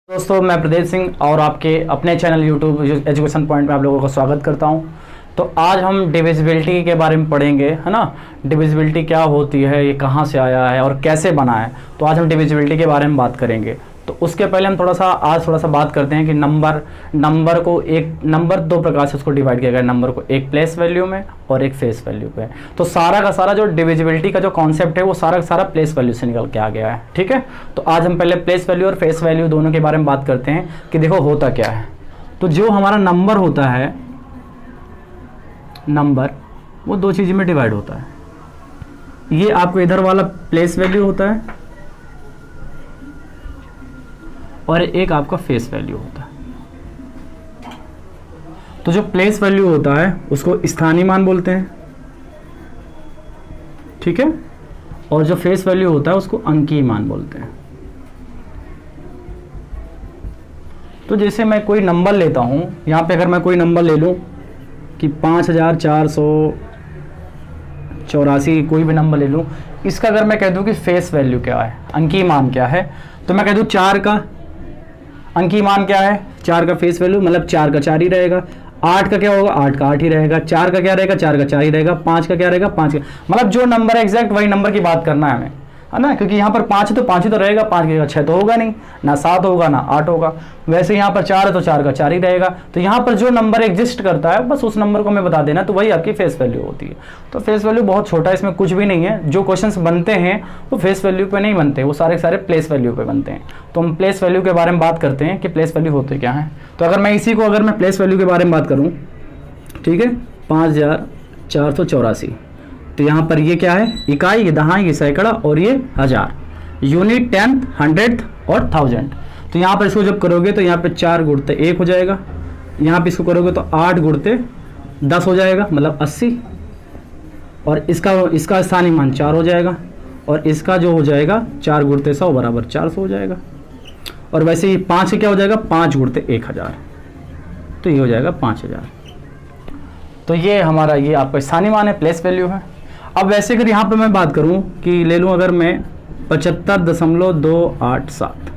दोस्तों मैं प्रदेश सिंह और आपके अपने चैनल यूट्यूब एजुकेशन पॉइंट में आप लोगों का स्वागत करता हूं। तो आज हम डिविजिबिलिटी के बारे में पढ़ेंगे, है ना। डिविजिबिलिटी क्या होती है, ये कहां से आया है और कैसे बना है। तो आज हम डिविजिबिलिटी के बारे में बात करेंगे। तो उसके पहले हम आज थोड़ा सा बात करते हैं कि नंबर को नंबर दो प्रकार से उसको डिवाइड किया गया है। नंबर को एक प्लेस वैल्यू में और एक फेस वैल्यू पे। तो सारा का सारा जो डिविजिबिलिटी का जो कॉन्सेप्ट है वो सारा का सारा प्लेस वैल्यू से निकल के आ गया है, ठीक है। तो आज हम पहले प्लेस वैल्यू और फेस वैल्यू दोनों के बारे में बात करते हैं कि देखो होता क्या है। तो जो हमारा नंबर होता है, नंबर वो दो चीज़ में डिवाइड होता है। ये आपको इधर वाला प्लेस वैल्यू होता है और एक आपका फेस वैल्यू होता है। तो जो प्लेस वैल्यू होता है उसको स्थानीय मान बोलते हैं, ठीक है। और जो फेस वैल्यू होता है उसको अंकीय मान बोलते हैं। तो जैसे मैं कोई नंबर लेता हूं, यहां पे अगर मैं कोई नंबर ले लूं कि 5484 कोई भी नंबर ले लूं, इसका अगर मैं कह दूं कि फेस वैल्यू क्या है, अंकीय मान क्या है, तो मैं कह दूं 4 का अंकीय मान क्या है, 4 का फेस वैल्यू मतलब 4 का 4 ही रहेगा। 8 का क्या होगा, 8 का 8 ही रहेगा। 4 का क्या रहेगा, 4 का 4 ही रहेगा। 5 का क्या रहेगा, 5 का, मतलब जो नंबर है एग्जैक्ट वही नंबर की बात करना है हमें, है ना। क्योंकि यहाँ पर 5 है तो 5 ही तो रहेगा, 5 की जगह 6 तो होगा नहीं, ना 7 होगा ना 8 होगा। वैसे यहाँ पर 4 है तो 4 का 4 ही रहेगा। तो यहाँ पर जो नंबर एग्जिस्ट करता है बस उस नंबर को हमें बता देना, तो वही आपकी फेस वैल्यू होती है। तो फेस वैल्यू बहुत छोटा है, इसमें कुछ भी नहीं है। जो क्वेश्चंस बनते हैं वो फेस वैल्यू पे नहीं बनते, वो सारे सारे प्लेस वैल्यू पे बनते हैं। तो हम प्लेस वैल्यू के बारे में बात करते हैं कि प्लेस वैल्यू होते क्या है। तो अगर मैं इसी को अगर मैं प्लेस वैल्यू के बारे में बात करूँ, ठीक है, 5484, तो यहाँ पर ये क्या है, इकाई, ये दहाई, ये सैकड़ा और ये हजार, यूनिट, टेंथ, हंड्रेड और थाउजेंड। तो यहाँ पर इसको जब करोगे तो यहाँ पे 4 गुणते 1 हो जाएगा। यहाँ पे इसको करोगे तो 8 गुणते 10 हो जाएगा, मतलब 80। और इसका स्थानीय मान 4 हो जाएगा और इसका जो हो जाएगा 4 गुणते 100 बराबर 400 हो जाएगा। और वैसे ही 5 क्या हो जाएगा, 5 गुणते 1000, तो ये हो जाएगा 5000। तो ये हमारा ये आपका स्थानीय मान है, प्लेस वैल्यू है। अब वैसे अगर यहाँ पे मैं बात करूँ कि ले लूँ अगर मैं 75.287,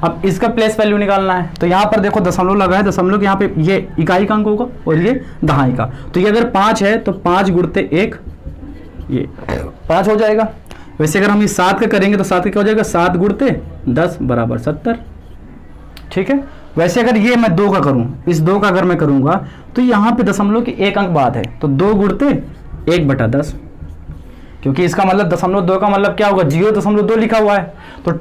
अब इसका प्लेस वैल्यू निकालना है। तो यहाँ पर देखो दशमलव लगा है, दशमलव के यहाँ पे ये इकाई का अंक होगा और ये दहाई का। तो ये अगर 5 है तो 5 गुणते 1, ये 5 हो जाएगा। वैसे अगर हम ये 7 का करेंगे तो 7 का क्या हो जाएगा, 7 गुणते 10 बराबर 70, ठीक है। वैसे अगर ये मैं 2 का करूं, इस 2 का अगर मैं करूंगा तो यहाँ पे दशमलव की 1 अंक बाद है, तो 2 गुणते 1/10, क्योंकि इसका मतलब 0.2 का मतलब क्या होगा, 0.2 लिखा हुआ है। तो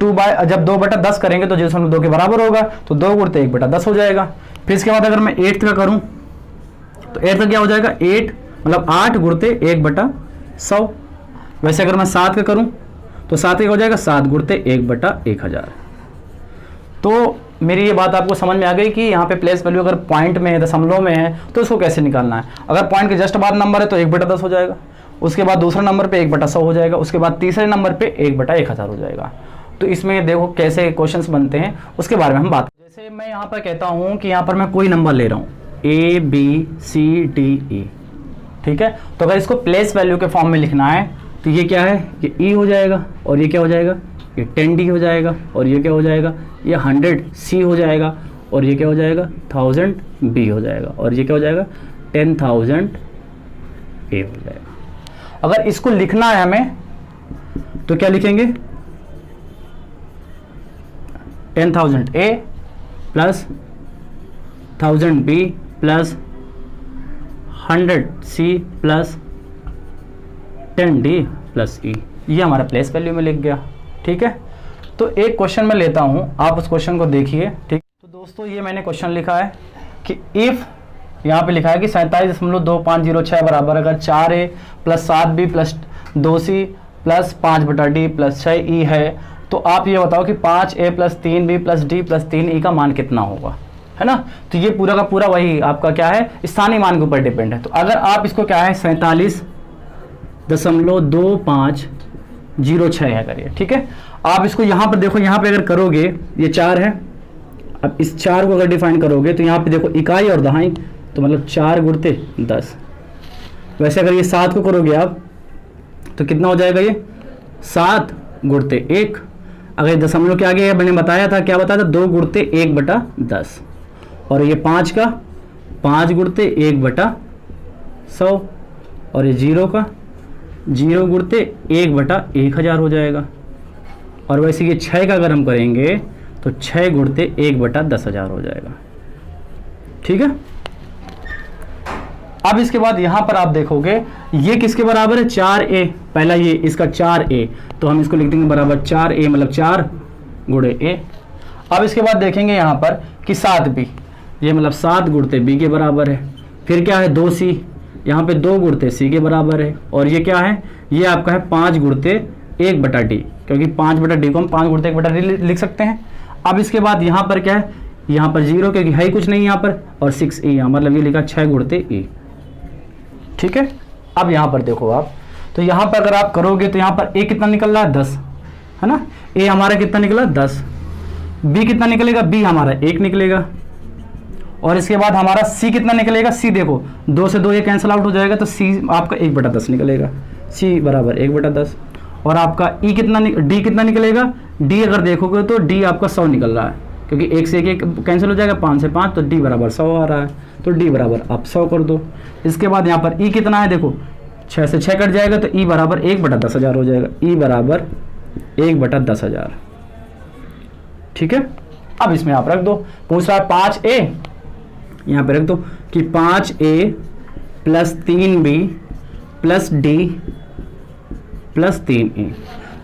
जब 2/10 करेंगे तो 0.2 के बराबर होगा, तो 2 गुणते 1/10 हो जाएगा। फिर इसके बाद अगर मैं 8 का करूं तो 8 का क्या हो जाएगा, 8 मतलब 8 गुणते 1/100। वैसे अगर मैं 7 का करूं तो 7 का हो जाएगा 7 गुणते 1/1000। तो मेरी ये बात आपको समझ में आ गई कि यहाँ पे प्लेस वैल्यू अगर पॉइंट में है, दशमलव में है, तो इसको कैसे निकालना है। अगर पॉइंट के जस्ट बाद नंबर है तो 1/10 हो जाएगा, उसके बाद दूसरा नंबर पे 1/100 हो जाएगा, उसके बाद तीसरे नंबर पे 1/1000 हो जाएगा। तो इसमें देखो कैसे क्वेश्चंस बनते हैं, उसके बारे में हम बात। जैसे मैं यहाँ पर कहता हूँ कि यहाँ पर मैं कोई नंबर ले रहा हूँ ABCDE, ठीक है। तो अगर इसको प्लेस वैल्यू के फॉर्म में लिखना है तो ये क्या है, ये E हो जाएगा और ये क्या हो जाएगा, ये 10D हो जाएगा और ये क्या हो जाएगा, ये 100C हो जाएगा और ये क्या हो जाएगा, 1000B हो जाएगा और ये क्या हो जाएगा, 10,000A हो जाएगा। अगर इसको लिखना है हमें तो क्या लिखेंगे, 10,000A plus 1000B plus 100C plus 10D plus E। ये हमारा प्लेस वैल्यू में लिख गया, ठीक है। तो एक क्वेश्चन में लेता हूं, आप उस क्वेश्चन को देखिए, ठीक। तो दोस्तों ये मैंने क्वेश्चन लिखा है कि इफ, यहाँ पे लिखा है कि 47.2506 बराबर अगर 4A plus 7B plus 2C plus 5/D plus 6E है, तो आप ये बताओ कि 5A plus 3B plus D plus 3E का मान कितना होगा, है ना। तो ये पूरा का पूरा वही आपका क्या है, स्थानीय मान के ऊपर डिपेंड है। तो अगर आप इसको क्या है 47.2506 है करिए, ठीक है। आप इसको यहाँ पर देखो, यहाँ पे अगर करोगे ये 4 है, अब इस 4 को अगर डिफाइन करोगे तो यहाँ पे देखो इकाई और दहाई, तो मतलब 4 गुणते 10। वैसे अगर ये 7 को करोगे आप तो कितना हो जाएगा, ये 7 गुणते 1, अगर दशमलव के आगे मैंने बताया था, क्या बताया था, 2 गुणते 1/10, और ये 5 का 5 गुणते 1/100, और ये 0 का 0 गुणते 1/1000 हो जाएगा। और वैसे ये 6 का अगर हम करेंगे तो 6 गुणते 1/10000 हो जाएगा। ठीक है। अब इसके बाद यहां पर आप देखोगे ये किसके बराबर है, 4a, पहला ये इसका 4a, तो हम इसको लिख देंगे बराबर 4a, मतलब 4 गुणे a। अब इसके बाद देखेंगे यहां पर कि 7b, ये मतलब 7 गुणते b के बराबर है। फिर क्या है, 2c, यहाँ पे 2 गुणते c के बराबर है। और ये क्या है, ये आपका है 5 गुणते 1/d, क्योंकि 5/d को हम 5 गुणते 1/d लिख सकते हैं। अब इसके बाद यहाँ पर क्या है, यहाँ पर 0, क्योंकि है ही कुछ नहीं यहाँ पर, और 6e, यहाँ मतलब ये लिखा 6 गुणते e। ठीक है। अब यहाँ पर देखो आप, तो यहाँ पर अगर आप करोगे तो यहाँ पर a कितना निकल रहा है, 10, है ना। a हमारा कितना निकला, 10। b कितना निकलेगा, b हमारा 1 निकलेगा। और इसके बाद हमारा c कितना निकलेगा, c देखो 2 से 2 ये कैंसिल आउट हो जाएगा, तो c आपका 1/10 निकलेगा, c बराबर 1/10। और आपका e कितना, d कितना निकलेगा, d अगर देखोगे तो d आपका 100 निकल रहा है, क्योंकि 1 से 1 कैंसिल हो जाएगा, 5 से 5, तो d बराबर 100 आ रहा है, तो d बराबर आप 100 कर दो। इसके बाद यहाँ पर e कितना है, देखो 6 से 6 कट जाएगा, तो e बराबर 1/10000 हो जाएगा, e बराबर 1/10000। ठीक है। अब इसमें आप रख दो, पूछ रहा है 5a, यहाँ पे रख दो कि 5a plus 3b plus d plus 3e।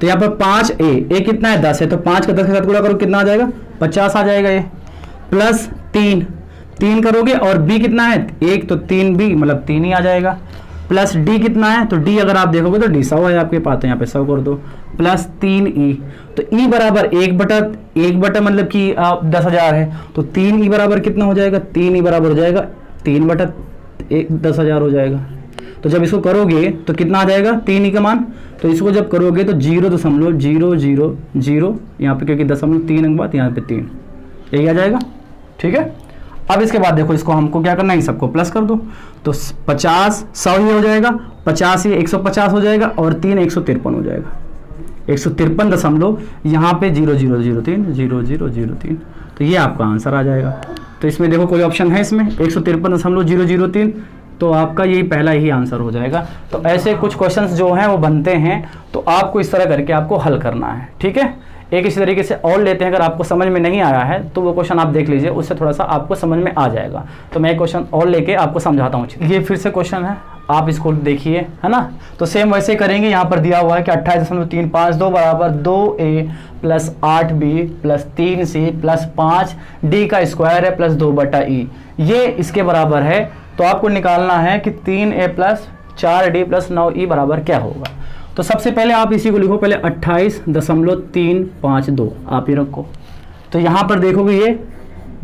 तो यहाँ पर 5a कितना है, 10 है, तो 5 का 10 के साथ गुणा करो, कितना आ जाएगा, 50 आ जाएगा। ये प्लस 3 करोगे, और b कितना है 1, तो 3b मतलब 3 ही आ जाएगा। प्लस d कितना है, तो d अगर आप देखोगे तो d 100 है आपके पास, तो यहाँ पे 100 कर दो, प्लस 3e, तो e बराबर 1/1 मतलब कि 10,000 है, तो 3e बराबर कितना हो जाएगा, 3e बराबर हो जाएगा 3/10,000 हो जाएगा। तो जब इसको करोगे तो कितना आ जाएगा, 3e का मान, तो इसको जब करोगे तो 0.000 यहाँ पे, क्योंकि 0.3 अंक बाद यहाँ पे 3, यही आ जाएगा। ठीक है। अब इसके बाद देखो इसको हमको क्या करना है, सबको प्लस कर दो, तो 50 100 ही हो जाएगा, 50 ही 150 हो जाएगा, और 3 153 हो जाएगा, 153 दशमलव यहाँ पे 0003, तो ये आपका आंसर आ जाएगा। तो इसमें देखो कोई ऑप्शन है इसमें 153.003, तो आपका यही पहला ही आंसर हो जाएगा। तो ऐसे कुछ क्वेश्चंस जो हैं वो बनते हैं, तो आपको इस तरह करके आपको हल करना है। ठीक है। एक इसी तरीके से और लेते हैं, अगर आपको समझ में नहीं आया है तो वो क्वेश्चन आप देख लीजिए, उससे थोड़ा सा आपको समझ में आ जाएगा। तो मैं एक क्वेश्चन और लेके आपको समझाता हूँ। ये फिर से क्वेश्चन है, आप इसको देखिए, है ना। तो सेम वैसे करेंगे, यहाँ पर दिया हुआ है कि 28.352 बराबर 2a plus 8b plus 3c plus 5d का स्क्वायर है प्लस 2/e, ये इसके बराबर है। तो आपको निकालना है कि 3a plus 4d plus 9e बराबर क्या होगा। तो सबसे पहले आप इसी को लिखो, पहले 28.352 आप ही रखो। तो यहाँ पर देखोगे ये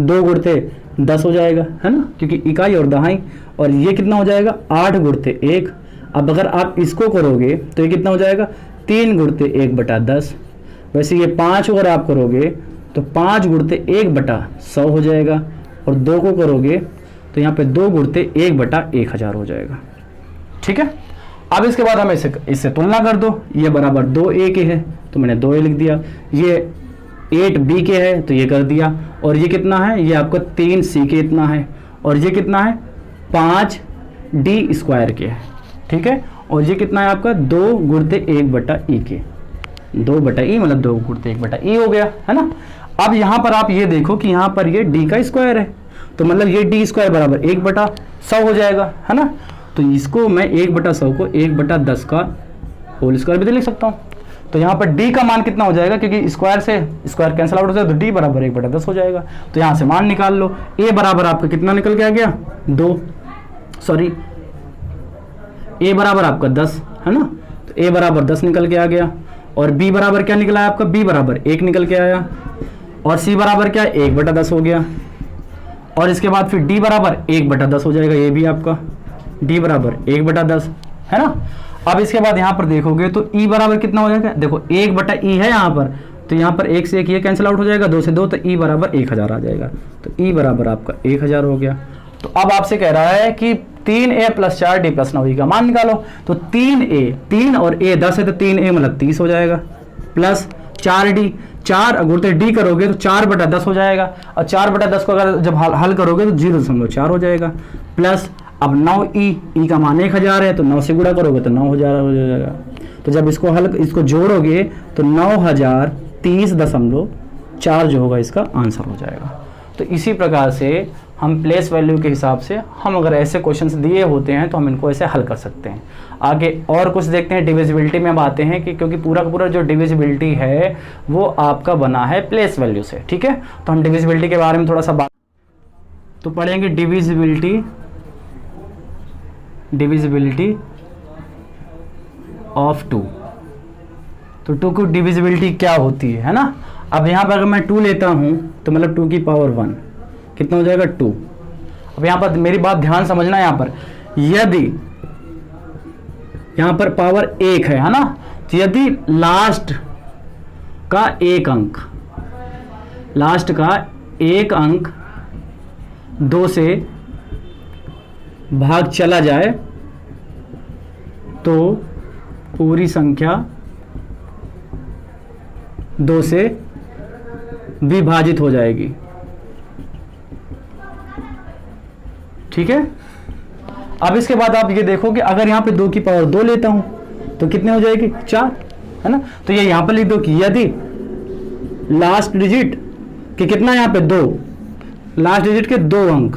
2 गुणते 10 हो जाएगा, है ना, क्योंकि इकाई और दहाई। और ये कितना हो जाएगा, 8 गुणते 1। अब अगर आप इसको करोगे तो ये कितना हो जाएगा, 3 गुणते 1/10। वैसे ये 5 अगर आप करोगे तो 5 गुणते 1/100 हो जाएगा, और 2 को करोगे तो यहाँ पे 2 गुणते 1/1000 हो जाएगा। ठीक है। अब इसके बाद हम इससे तुलना कर दो, ये बराबर 2a के है तो मैंने 2a लिख दिया, ये 8b के है तो ये कर दिया, और ये कितना है, ये आपका 3c के इतना है, और ये कितना है 5d स्क्वायर के है। ठीक है। और ये कितना है आपका 2 गुणते 1/e के, 2/e मतलब 2 गुणते 1/e हो गया, है ना। अब यहाँ पर आप ये देखो कि यहाँ पर ये d का स्क्वायर है, तो मतलब ये d स्क्वायर बराबर 1/100 हो जाएगा, है ना। तो इसको मैं 1/100 को 1/10 का होल स्क्वायर भी तो लिख सकता हूँ। तो यहाँ पर d का मान कितना हो जाएगा, क्योंकि स्क्वायर से स्क्वायर कैंसिल आउट हो जाएगा, तो d बराबर 1/10 हो जाएगा। तो यहाँ से मान निकाल लो, a बराबर आपका कितना निकल के आ गया, 2, सॉरी a बराबर आपका 10, है ना। तो a बराबर 10 निकल के आ गया, और b बराबर क्या निकला है आपका, b बराबर 1 निकल के आया, और c बराबर क्या है 1/10 हो गया, और इसके बाद फिर d बराबर 1/10 हो जाएगा, ये भी आपका d बराबर 1/10, है ना। अब इसके बाद यहाँ पर देखोगे तो e बराबर कितना हो जाएगा, देखो 1/e है यहाँ पर, तो यहाँ पर 1 से 1 ये कैंसिल आउट हो जाएगा, 2 से 2, तो e बराबर 1000 आ जाएगा। तो e बराबर आपका 1000 हो गया। तो अब आपसे कह रहा है कि 3a plus 4d plus 9e का मान निकालो। तो 3 और a 10 है, तो 3a मतलब 30 हो जाएगा, प्लस 4d 4 गुणित डी करोगे तो 4/10 हो जाएगा, और 4/10 को अगर जब हल करोगे तो 0.4 हो जाएगा, प्लस अब 9 ई का मान 1000 है, तो 9 से गुणा करोगे तो 9000 हो जाएगा। तो जब इसको जोड़ोगे तो 9030.4 जो होगा इसका आंसर हो जाएगा। तो इसी प्रकार से हम प्लेस वैल्यू के हिसाब से हम अगर ऐसे क्वेश्चंस दिए होते हैं तो हम इनको ऐसे हल कर सकते हैं। आगे और कुछ देखते हैं, डिविजिबिलिटी में बातें हैं कि क्योंकि पूरा का पूरा जो डिविजिबिलिटी है वो आपका बना है प्लेस वैल्यू से, ठीक है। तो हम डिविजिबिलिटी के बारे में थोड़ा सा बात तो पढ़ेंगे। Divisibility of 2। तो 2 की डिविजिबिलिटी क्या होती है ना। अब यहाँ पर अगर मैं 2 लेता हूँ तो मतलब 2 की पावर 1 कितना हो जाएगा 2। अब यहाँ पर मेरी बात ध्यान समझना, यहाँ पर यदि यहाँ पर पावर 1 है ना, तो यदि लास्ट का एक अंक 2 से भाग चला जाए तो पूरी संख्या 2 से विभाजित हो जाएगी, ठीक है। अब इसके बाद आप ये देखो कि अगर यहां पे 2 की पावर 2 लेता हूं तो कितने हो जाएगी 4, है ना। तो ये यहां पर लिख दो कि यदि लास्ट डिजिट के कितना यहां पे 2, लास्ट डिजिट के 2 अंक,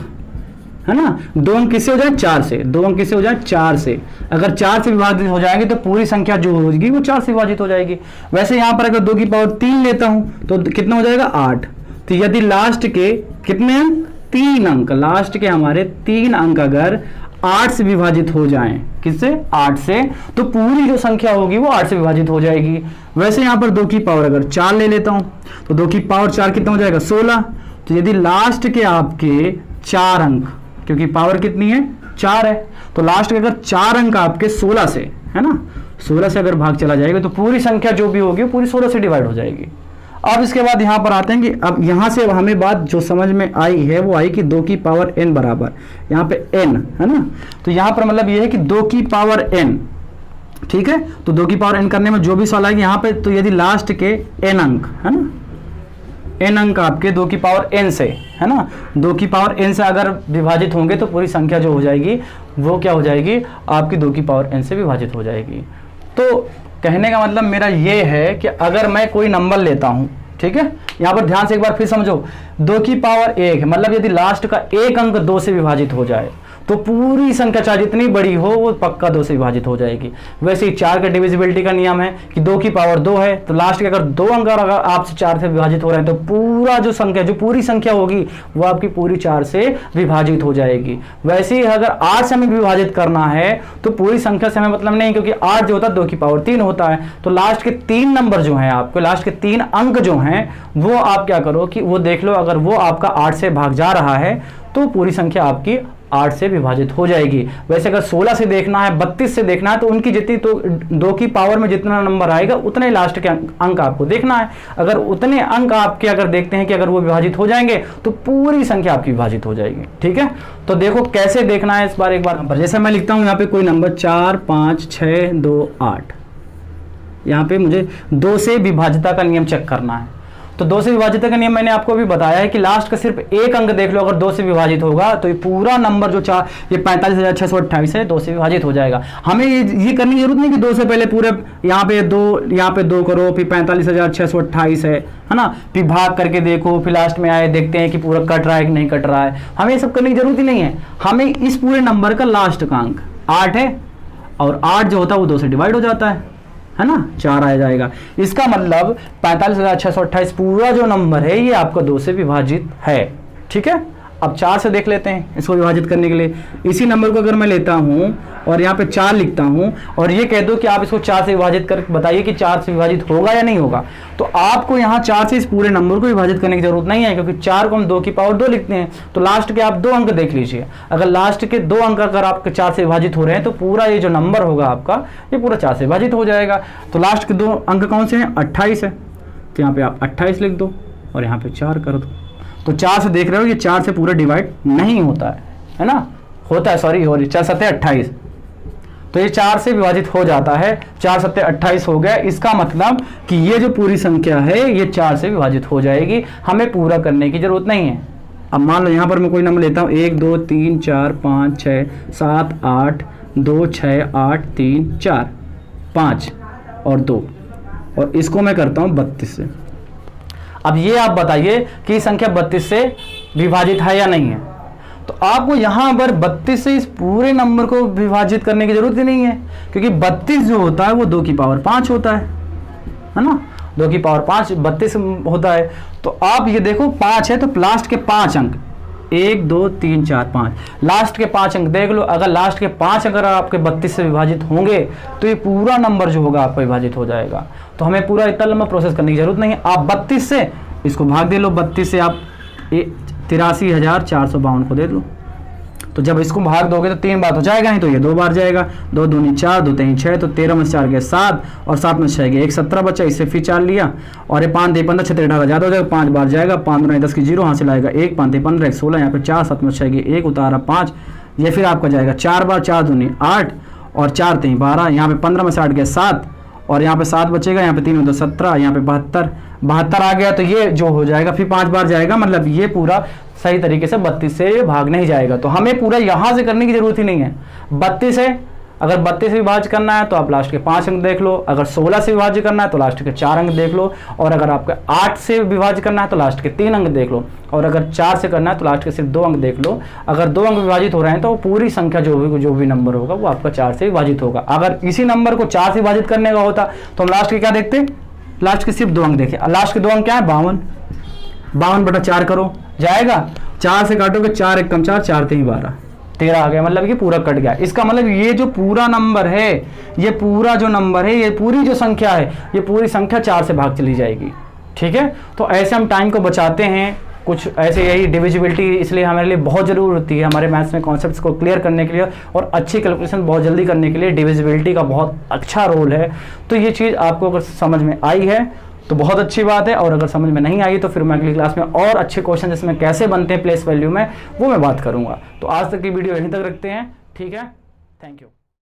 है ना, 2 अंक किससे हो जाए 4 से, 2 अंक किससे हो जाए 4 से। अगर 4 से विभाजित हो जाएंगे तो पूरी संख्या जो होगी वो 4 से विभाजित हो जाएगी। वैसे यहां पर अगर 2 की पावर 3 लेता हूं तो कितना हो जाएगा 8। तो यदि लास्ट के कितने अंक 3 अंक, लास्ट के हमारे 3 अंक अगर 8 से विभाजित हो जाएं, किससे 8 से, तो पूरी जो संख्या होगी वो 8 से विभाजित हो जाएगी। वैसे यहां पर 2 की पावर अगर 4 ले लेता हूं तो 2 की पावर 4 कितना हो जाएगा 16। तो यदि लास्ट के आपके 4 अंक, क्योंकि पावर कितनी है 4 है, तो लास्ट के अगर 4 अंक आपके 16 से, है ना, 16 से अगर भाग चला जाएगा तो पूरी संख्या जो भी होगी पूरी 16 से डिवाइड हो जाएगी। अब इसके बाद यहां पर आते हैं कि अब यहां से हमें बात जो समझ में आई है वो आई कि 2 की पावर n बराबर, यहां पे n है ना, तो यहां पर मतलब ये है कि 2 की पावर n, ठीक है। तो 2 की पावर n करने में जो भी सवाल आएगी यहां पे, तो यदि लास्ट के n अंक, है ना, n अंक आपके 2 की पावर n से, है ना, 2 की पावर n से अगर विभाजित होंगे तो पूरी संख्या जो हो जाएगी वो क्या हो जाएगी आपकी 2 की पावर n से विभाजित हो जाएगी। तो कहने का मतलब मेरा ये है कि अगर मैं कोई नंबर लेता हूं, ठीक है, यहां पर ध्यान से एक बार फिर समझो, 2 की पावर 1 मतलब यदि लास्ट का एक अंक 2 से विभाजित हो जाए तो पूरी संख्या चाहे जितनी बड़ी हो वो पक्का 2 से विभाजित हो जाएगी। वैसे ही 4 का डिविजिबिलिटी का नियम है कि 2 की पावर 2 है तो लास्ट के अगर 2 अंक अगर आपसे 4 से विभाजित हो रहे हैं तो पूरा जो संख्या, जो पूरी संख्या होगी वो आपकी पूरी 4 से विभाजित हो जाएगी। वैसे ही अगर 8 से हमें विभाजित करना है तो पूरी संख्या से हमें मतलब नहीं, क्योंकि 8 जो होता है 2 की पावर 3 होता है, तो लास्ट के 3 नंबर जो है आपके, लास्ट के 3 अंक जो हैं वो आप क्या करो कि वो देख लो, अगर वो आपका 8 से भाग जा रहा है तो पूरी संख्या आपकी 8 से विभाजित हो जाएगी। वैसे अगर 16 से देखना है, 32 से देखना है तो उनकी जितनी, तो 2 की पावर में जितना नंबर आएगा उतने लास्ट के अंक आपको देखना है। अगर उतने अंक आपके अगर देखते हैं कि अगर वो विभाजित हो जाएंगे तो पूरी संख्या आपकी विभाजित हो जाएगी, ठीक है। तो देखो कैसे देखना है इस बार एक बार नंबर, जैसे मैं लिखता हूं यहाँ पे कोई नंबर 4 5 6 2 8, यहाँ पे मुझे 2 से विभाजिता का नियम चेक करना है। तो 2 से विभाजित का नियम मैंने आपको भी बताया है कि लास्ट का सिर्फ एक अंक देख लो, अगर 2 से विभाजित होगा तो ये पूरा नंबर जो ये 45,628 है 2 से विभाजित हो जाएगा। हमें ये करने की जरूरत नहीं कि 2 से पहले पूरे यहाँ पे 2 करो, फिर 45,628 है ना, फिर भाग करके देखो, फिर लास्ट में आए देखते हैं कि पूरा कट रहा है कि नहीं कट रहा है। हमें ये सब करने की जरूरत ही नहीं है। हमें इस पूरे नंबर का लास्ट का अंक 8 है और 8 जो होता है वो 2 से डिवाइड हो जाता है ना, 4 आ जाएगा। इसका मतलब 45,628 पूरा जो नंबर है ये आपका 2 से विभाजित है, ठीक है। अब 4 से देख लेते हैं इसको विभाजित करने के लिए। इसी नंबर को अगर मैं लेता हूं और यहाँ पे 4 लिखता हूं और ये कह दो कि आप इसको 4 से विभाजित कर बताइए कि 4 से विभाजित होगा या नहीं होगा, तो आपको यहाँ 4 से इस पूरे नंबर को विभाजित करने की जरूरत नहीं है, क्योंकि 4 को हम 2 की पावर 2 लिखते हैं। तो लास्ट के आप 2 अंक देख लीजिए, अगर लास्ट के 2 अंक अगर आपके 4 से विभाजित हो रहे हैं तो पूरा ये जो नंबर होगा आपका ये पूरा 4 से विभाजित हो जाएगा। तो लास्ट के 2 अंक कौन से हैं, 28 है, तो यहाँ पे आप 28 लिख दो और यहाँ पे 4 कर दो। तो 4 से देख रहे हो ये 4 से पूरा डिवाइड नहीं होता है ना, होता है, सॉरी 4 7 28। तो ये 4 से विभाजित हो जाता है, 4 सत्ते 28 हो गया। इसका मतलब कि ये जो पूरी संख्या है ये 4 से विभाजित हो जाएगी, हमें पूरा करने की जरूरत नहीं है। अब मान लो यहाँ पर मैं कोई नंबर लेता हूँ 1 2 3 4 5 6 7 8 2 6 8 3 4 5 और 2, और इसको मैं करता हूँ 32 से। अब ये आप बताइए कि संख्या 32 से विभाजित है या नहीं है। तो आपको यहाँ पर 32 से इस पूरे नंबर को विभाजित करने की जरूरत ही नहीं है, क्योंकि 32 जो होता है वो 2 की पावर 5 होता है ना, 2 की पावर 5 32 होता है। तो आप ये देखो 5 है तो लास्ट के 5 अंक 1 2 3 4 5, लास्ट के 5 अंक देख लो। अगर लास्ट के 5 अगर आपके 32 से विभाजित होंगे तो ये पूरा नंबर जो होगा आपका विभाजित हो जाएगा। तो हमें पूरा इतना लंबा प्रोसेस करने की जरूरत नहीं है। आप 32 से इसको भाग दे लो, 32 से आप 83,452 को दे दो। तो जब इसको भाग दोगे तो 3 बार हो जाएगा, नहीं तो ये 2 बार जाएगा। 2 दूनी 4, 2 3 6, तो 13 में 4 गए 7 और 7 में 6 गए 1, 17 बच्चा, इससे फिर 4 लिया और ये 5 दे 15 6 18 ज़्यादा हो जाएगा, 5 बार जाएगा। 5 दूनी 10 की 0 हासिल आएगा 1, 5 दे 15 1 16, यहाँ पे 4 7 में 6 गए 1 उतारा 5, ये फिर आपका जाएगा 4 बार, 4 दूनी 8 और 4 3 12, यहाँ पे 15 में 60 गए 7 और यहाँ पे 7 बचेगा, यहाँ पे 3 में 2 17, यहाँ पे 72 आ गया। तो ये जो हो जाएगा फिर 5 बार जाएगा, मतलब ये पूरा सही तरीके से 32 से भाग नहीं जाएगा। तो हमें पूरा यहाँ से करने की जरूरत ही नहीं है। 32 है, अगर 32 से विभाजित करना है तो आप लास्ट के 5 अंक देख लो, अगर 16 से विभाजित करना है तो लास्ट के 4 अंक देख लो, और अगर आपका 8 से विभाजित करना है तो लास्ट के 3 अंक देख लो, और अगर 4 से करना है तो लास्ट के सिर्फ 2 अंक देख लो। अगर 2 अंक विभाजित हो रहे हैं तो पूरी संख्या जो भी नंबर होगा वो आपका 4 से विभाजित होगा। अगर इसी नंबर को 4 से विभाजित करने का होता तो हम लास्ट के क्या देखते, लास्ट के सिर्फ 2 अंक देखे। लास्ट के 2 अंक क्या है 52, 52/4 करो, जाएगा 4 से काटोगे 4 1 कम 4, 4 3 12, 13 आ गया, मतलब ये पूरा कट गया। इसका मतलब ये जो पूरा नंबर है, ये पूरा जो नंबर है, ये पूरी जो संख्या है, ये पूरी संख्या 4 से भाग चली जाएगी। ठीक है, तो ऐसे हम टाइम को बचाते हैं। कुछ ऐसे यही डिविजिबिलिटी इसलिए हमारे लिए बहुत ज़रूर होती है, हमारे मैथ्स में कॉन्सेप्ट्स को क्लियर करने के लिए और अच्छी कैलकुलेशन बहुत जल्दी करने के लिए डिविजिबिलिटी का बहुत अच्छा रोल है। तो ये चीज़ आपको अगर समझ में आई है तो बहुत अच्छी बात है, और अगर समझ में नहीं आई तो फिर मैं अगली क्लास में और अच्छे क्वेश्चन जिसमें कैसे बनते हैं प्लेस वैल्यू में वो मैं बात करूंगा। तो आज तक की वीडियो यहीं तक रखते हैं। ठीक है, थैंक यू।